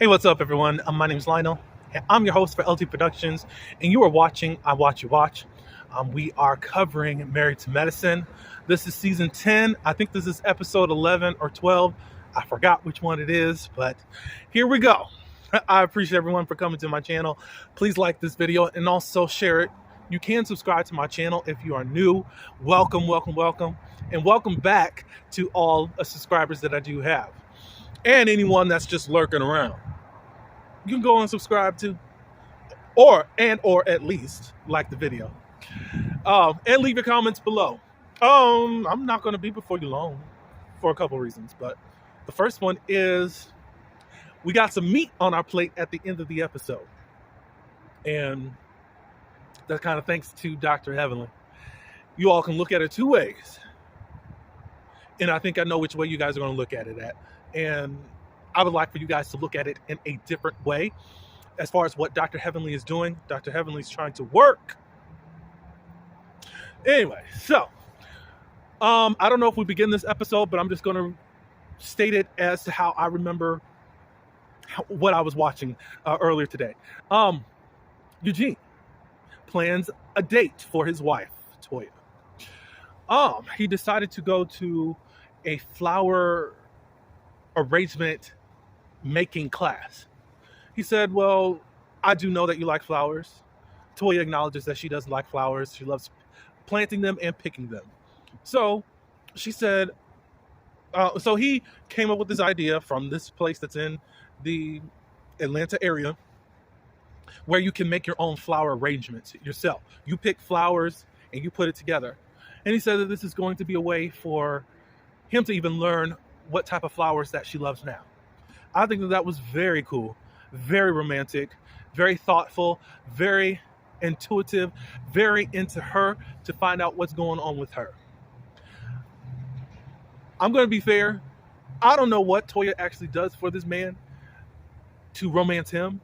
Hey, what's up, everyone? My name is Lionel, and I'm your host for LT Productions, and you are watching I Watch You Watch. We are covering Married to Medicine. This is season 10. I think this is episode 11 or 12. I forgot which one it is, but here we go. I appreciate everyone for coming to my channel. Please like this video and also share it. You can subscribe to my channel if you are new. Welcome, welcome, welcome, and welcome back to all subscribers that I do have. And anyone that's just lurking around, you can go and subscribe to, or at least like the video, and leave your comments below. I'm not going to be before you long for a couple reasons, but the first one is we got some meat on our plate at the end of the episode, and that's kind of thanks to Dr. Heavenly. You all can look at it two ways, and I think I know which way you guys are going to look at it at. And I would like for you guys to look at it in a different way. As far as what Dr. Heavenly is doing, Dr. Heavenly is trying to work. Anyway, so I don't know if we begin this episode, but I'm just going to state it as to how I remember what I was watching earlier today. Eugene plans a date for his wife, Toya. He decided to go to a flower arrangement making class. He said, well, I do know that you like flowers. Toya acknowledges that she does like flowers. She loves planting them and picking them. So she said, so he came up with this idea from this place that's in the Atlanta area where you can make your own flower arrangements yourself. You pick flowers and you put it together. And he said that this is going to be a way for him to even learn what type of flowers that she loves now. I think that was very cool, very romantic, very thoughtful, very intuitive, very into her to find out what's going on with her. I'm going to be fair. I don't know what Toya actually does for this man to romance him,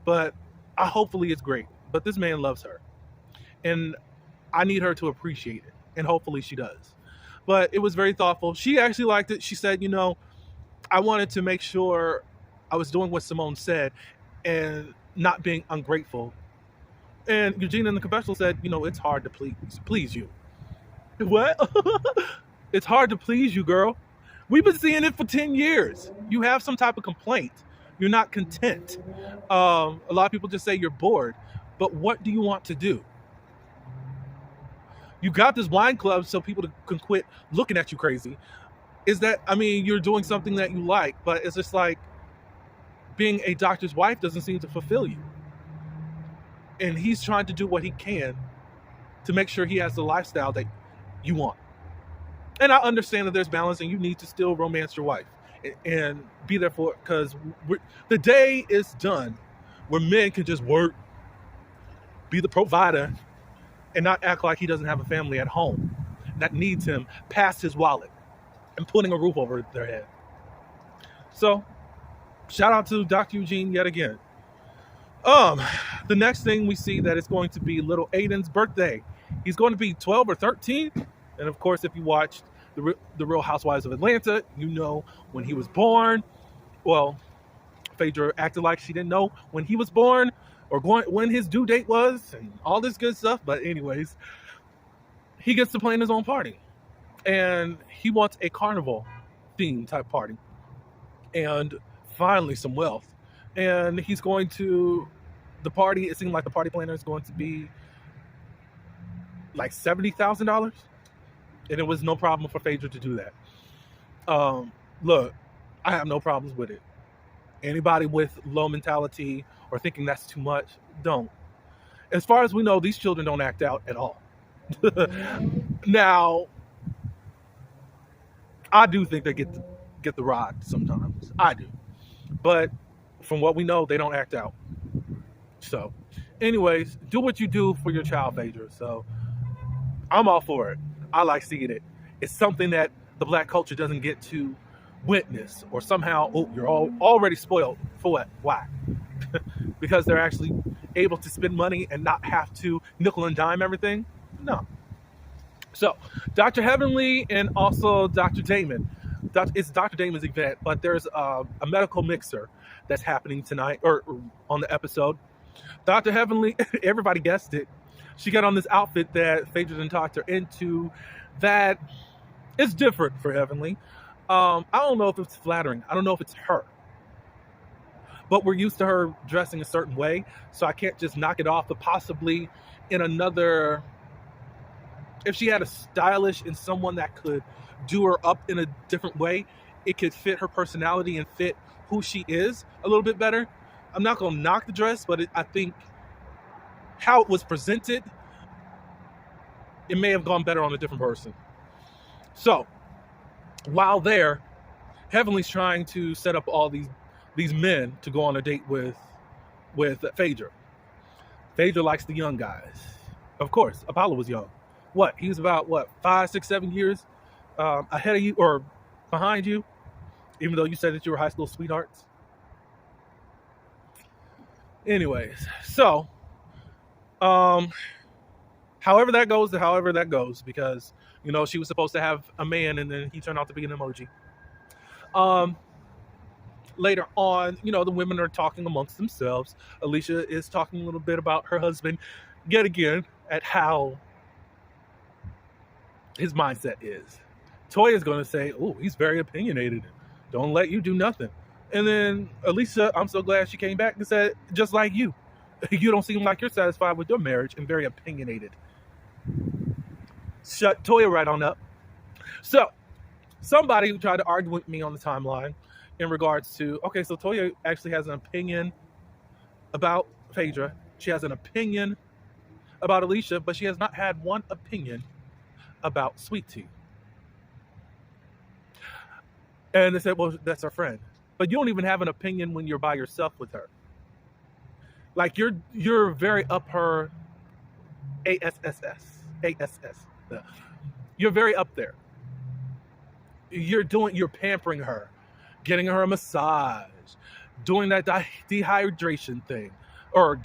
but hopefully it's great. But this man loves her, and I need her to appreciate it, and hopefully she does. But it was very thoughtful. She actually liked it. She said, I wanted to make sure I was doing what Simone said and not being ungrateful. And Eugene in the confessional said, it's hard to please you. What? It's hard to please you, girl. We've been seeing it for 10 years. You have some type of complaint. You're not content. A lot of people just say you're bored. But what do you want to do? You got this wine club so people can quit looking at you crazy. You're doing something that you like, but it's just like being a doctor's wife doesn't seem to fulfill you. And he's trying to do what he can to make sure he has the lifestyle that you want. And I understand that there's balance and you need to still romance your wife and be there for it, because the day is done where men can just work, be the provider, and not act like he doesn't have a family at home that needs him past his wallet and putting a roof over their head. So, shout out to Dr. Eugene yet again. The next thing we see that it's going to be little Aiden's birthday. He's going to be 12 or 13. And of course, if you watched the Real Housewives of Atlanta, you know when he was born. Well, Phaedra acted like she didn't know when he was born or when his due date was and all this good stuff. But anyways, he gets to plan his own party. And he wants a carnival theme type party. And finally some wealth. And he's going to, the party, it seemed like the party planner is going to be like $70,000. And it was no problem for Phaedra to do that. Look, I have no problems with it. Anybody with low mentality or thinking that's too much, don't. As far as we know, these children don't act out at all. Now, I do think they get the rod sometimes. I do. But from what we know, they don't act out. So, anyways, do what you do for your child, Phaedra. So, I'm all for it. I like seeing it. It's something that the black culture doesn't get to witness, or somehow, you're all already spoiled. For what? Why? Because they're actually able to spend money and not have to nickel and dime everything? No. So, Dr. Heavenly and also Dr. Damon It's Dr. Damon's event, but there's a medical mixer that's happening tonight or on the episode. Dr. Heavenly, everybody guessed it. She got on this outfit that Phaedra and talked her into that is different for Heavenly. I don't know if it's flattering. I don't know if it's her. But we're used to her dressing a certain way, so I can't just knock it off. But possibly in another, if she had a stylish and someone that could do her up in a different way, it could fit her personality and fit who she is a little bit better. I'm not going to knock the dress, but I think how it was presented, it may have gone better on a different person. So, while there, Heavenly's trying to set up all these men to go on a date with Phaedra. Phaedra likes the young guys. Of course, Apollo was young. He was about 5, 6, 7 years ahead of you or behind you, even though you said that you were high school sweethearts. Anyways, so however that goes, because she was supposed to have a man and then he turned out to be an emoji. Later on, the women are talking amongst themselves. Alicia is talking a little bit about her husband yet again at how his mindset is. Toya is going to say, oh, he's very opinionated. Don't let you do nothing. And then Alicia, I'm so glad she came back and said, just like you. You don't seem like you're satisfied with your marriage and very opinionated. Shut Toya right on up. So, somebody who tried to argue with me on the timeline in regards to, okay, so Toya actually has an opinion about Phaedra. She has an opinion about Alicia, but she has not had one opinion about Sweet Tea. And they said, well, that's her friend. But you don't even have an opinion when you're by yourself with her. Like, you're very up her ASS. You're very up there. You're pampering her, getting her a massage, doing that hydration thing for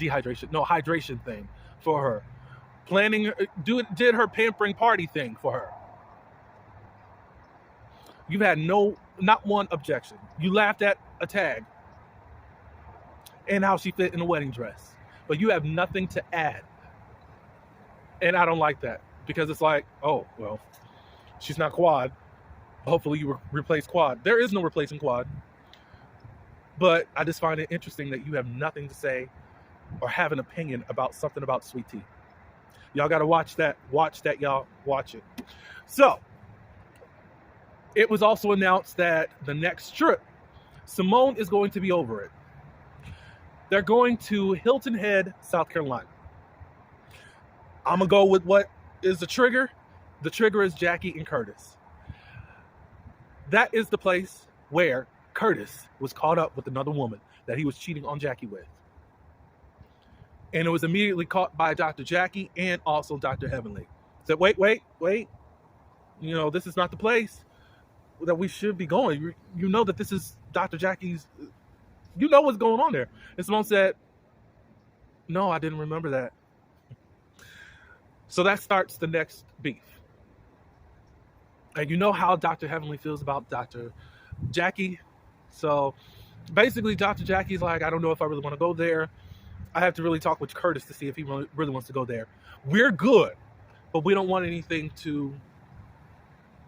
her, did her pampering party thing for her. You've had not one objection. You laughed at a tag and how she fit in a wedding dress, but you have nothing to add. And I don't like that, because it's like, oh, well, she's not Quad. Hopefully you replace Quad. There is no replacing Quad. But I just find it interesting that you have nothing to say or have an opinion about something about Sweet Tea. Y'all got to watch that. Y'all. Watch it. So, it was also announced that the next trip, Simone is going to be over it. They're going to Hilton Head, South Carolina. I'm going to go with what is the trigger. The trigger is Jackie and Curtis. That is the place where Curtis was caught up with another woman that he was cheating on Jackie with. And it was immediately caught by Dr. Jackie and also Dr. Heavenly. Said, wait. This is not the place that we should be going. You know that this is Dr. Jackie's, you know what's going on there. And Simone said, no, I didn't remember that. So that starts the next beef. And you know how Dr. Heavenly feels about Dr. Jackie. So basically, Dr. Jackie's like, I don't know if I really want to go there. I have to really talk with Curtis to see if he really wants to go there. We're good, but we don't want anything to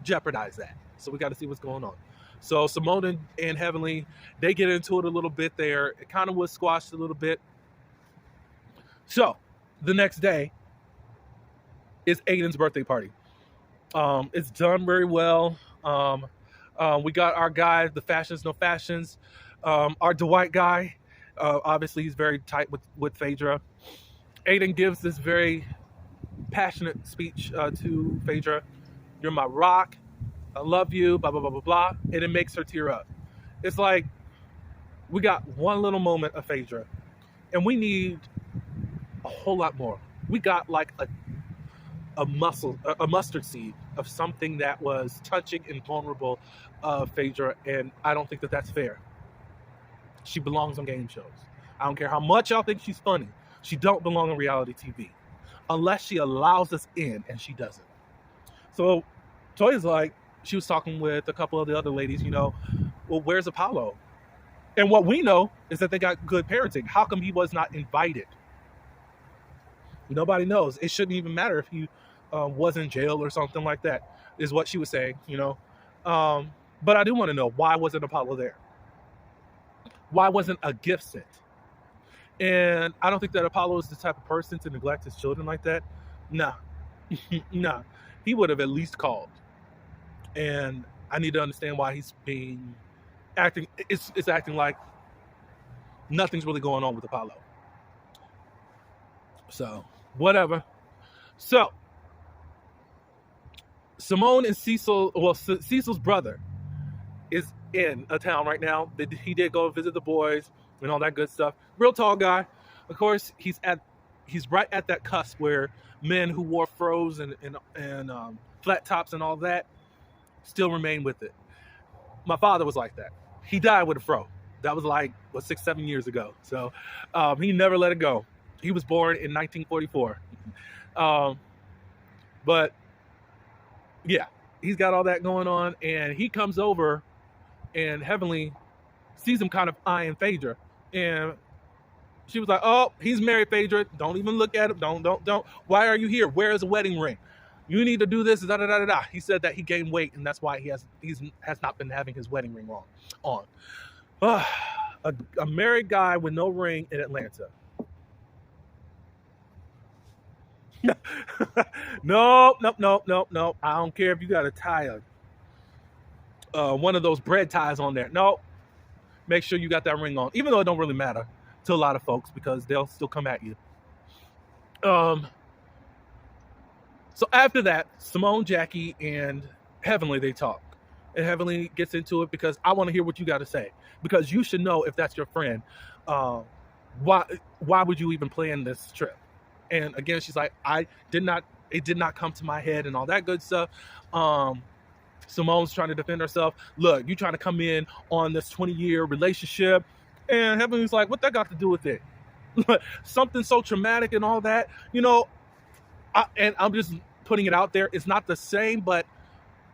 jeopardize that. So we got to see what's going on. So Simone and Heavenly, they get into it a little bit there. It kind of was squashed a little bit. So the next day is Aiden's birthday party. It's done very well. We got our guy, the Fashions No Fashions, our Dwight guy. Obviously, he's very tight with Phaedra. Aiden gives this very passionate speech to Phaedra. You're my rock. I love you, blah, blah, blah, blah, blah. And it makes her tear up. It's like, we got one little moment of Phaedra, and we need a whole lot more. We got like a mustard seed of something that was touching and vulnerable of Phaedra, and I don't think that that's fair. She belongs on game shows. I don't care how much y'all think she's funny. She don't belong on reality TV. Unless she allows us in, and she doesn't. So Toya's like, she was talking with a couple of the other ladies, well, where's Apollo? And what we know is that they got good parenting. How come he was not invited? Nobody knows. It shouldn't even matter if he was in jail or something like that, is what she was saying. But I do want to know, why wasn't Apollo there? Why wasn't a gift sent? And I don't think that Apollo is the type of person to neglect his children like that. Nah. Nah. He would have at least called. And I need to understand why he's acting like nothing's really going on with Apollo. So, whatever. So, Simone and Cecil, well, Cecil's brother is in a town right now. He did go visit the boys and all that good stuff. Real tall guy. Of course, he's right at that cusp where men who wore fros and flat tops and all that still remain with it. My father was like that. He died with a fro. That was like 6-7 years ago. So he never let it go. He was born in 1944. But yeah, he's got all that going on, and he comes over, and Heavenly sees him kind of eyeing Phaedra, and she was like, "Oh, he's married, Phaedra. Don't even look at him. Don't. Why are you here? Where is a wedding ring? You need to do this." Da da da da da. He said that he gained weight, and that's why he has not been having his wedding ring on. A married guy with no ring in Atlanta. No. I don't care if you got a tie, one of those bread ties on there. No, make sure you got that ring on, even though it don't really matter to a lot of folks because they'll still come at you. So after that, Simone, Jackie, and Heavenly, they talk. And Heavenly gets into it because I want to hear what you got to say. Because you should know, if that's your friend, why would you even plan this trip? And again, she's like, it did not come to my head and all that good stuff. Simone's trying to defend herself. Look, you trying to come in on this 20-year relationship. And Heavenly's like, what that got to do with it? Something so traumatic and all that, and I'm just putting it out there. It's not the same, but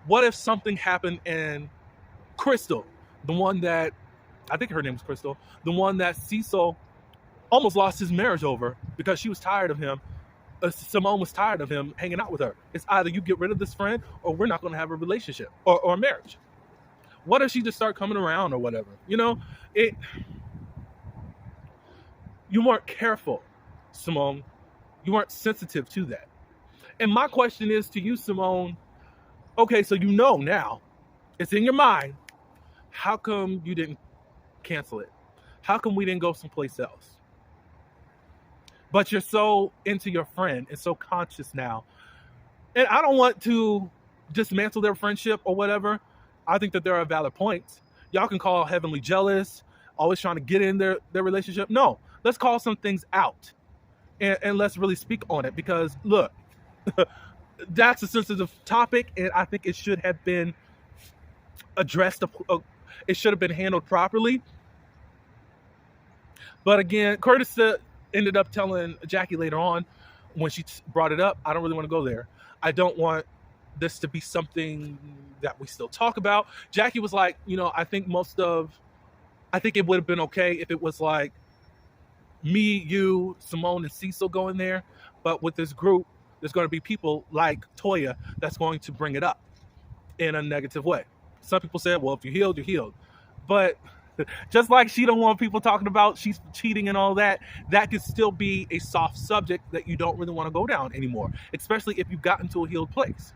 what if something happened and Crystal, the one that, I think her name was Crystal, the one that Cecil almost lost his marriage over because she was tired of him. Simone was tired of him hanging out with her. It's either you get rid of this friend or we're not going to have a relationship or a marriage. What if she just start coming around or whatever? You weren't careful, Simone. You weren't sensitive to that. And my question is to you, Simone, okay, so now, it's in your mind, how come you didn't cancel it? How come we didn't go someplace else? But you're so into your friend and so conscious now. And I don't want to dismantle their friendship or whatever. I think that there are valid points. Y'all can call Heavenly jealous, always trying to get in their relationship. No, let's call some things out and let's really speak on it. Because look, that's a sensitive topic, and I think it should have been addressed. It should have been handled properly. But again, Curtis ended up telling Jackie later on when she brought it up, I don't really want to go there. I don't want this to be something that we still talk about. Jackie was like, I think it would have been okay if it was like me, you, Simone, and Cecil going there. But with this group, there's going to be people like Toya that's going to bring it up in a negative way. Some people said, well, if you're healed, you're healed. But just like she don't want people talking about she's cheating and all that, that could still be a soft subject that you don't really want to go down anymore, especially if you've gotten to a healed place.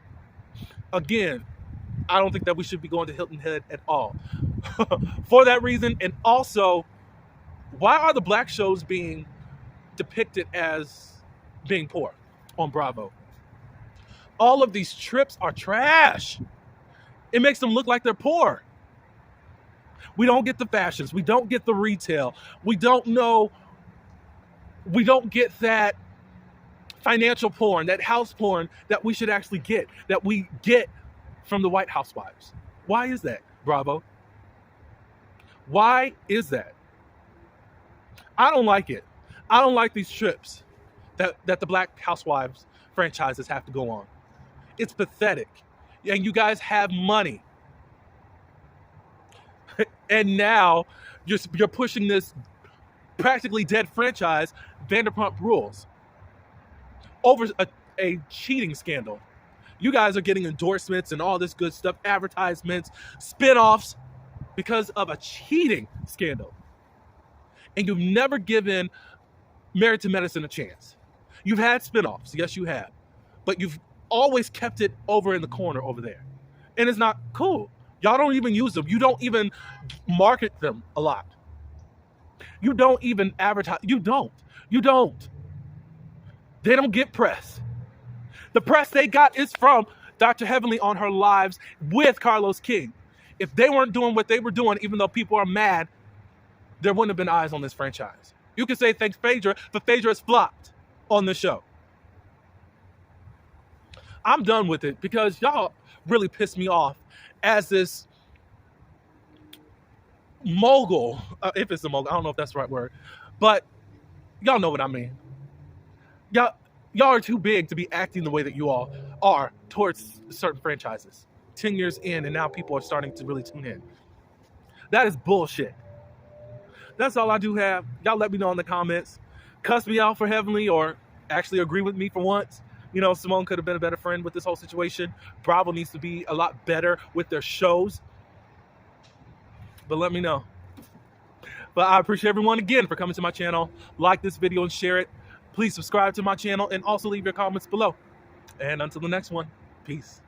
Again, I don't think that we should be going to Hilton Head at all. For that reason, and also, why are the black shows being depicted as being poor on Bravo? All of these trips are trash. It makes them look like they're poor. We don't get the fashions. We don't get the retail. We don't get that financial porn, that house porn that we should actually get, that we get from the White Housewives. Why is that, Bravo? Why is that? I don't like it. I don't like these trips that the Black Housewives franchises have to go on. It's pathetic. and you guys have money. And now you're pushing this practically dead franchise, Vanderpump Rules, over a cheating scandal. You guys are getting endorsements and all this good stuff, advertisements, spinoffs, because of a cheating scandal. And you've never given Married to Medicine a chance. You've had spinoffs, yes you have, but you've always kept it over in the corner over there. And it's not cool. Y'all don't even use them. You don't even market them a lot. You don't even advertise. You don't. They don't get press. The press they got is from Dr. Heavenly on her lives with Carlos King. If they weren't doing what they were doing, even though people are mad, there wouldn't have been eyes on this franchise. You can say thanks Phaedra, but Phaedra has flopped on the show. I'm done with it because y'all really pissed me off as this mogul, if it's a mogul, I don't know if that's the right word, but y'all know what I mean. Y'all are too big to be acting the way that you all are towards certain franchises. 10 years in, and now people are starting to really tune in. That is bullshit. That's all I do have. Y'all let me know in the comments. Cuss me out for Heavenly or actually agree with me for once. You know, Simone could have been a better friend with this whole situation. Bravo needs to be a lot better with their shows. But let me know. But I appreciate everyone again for coming to my channel. Like this video and share it. Please subscribe to my channel and also leave your comments below. And until the next one, peace.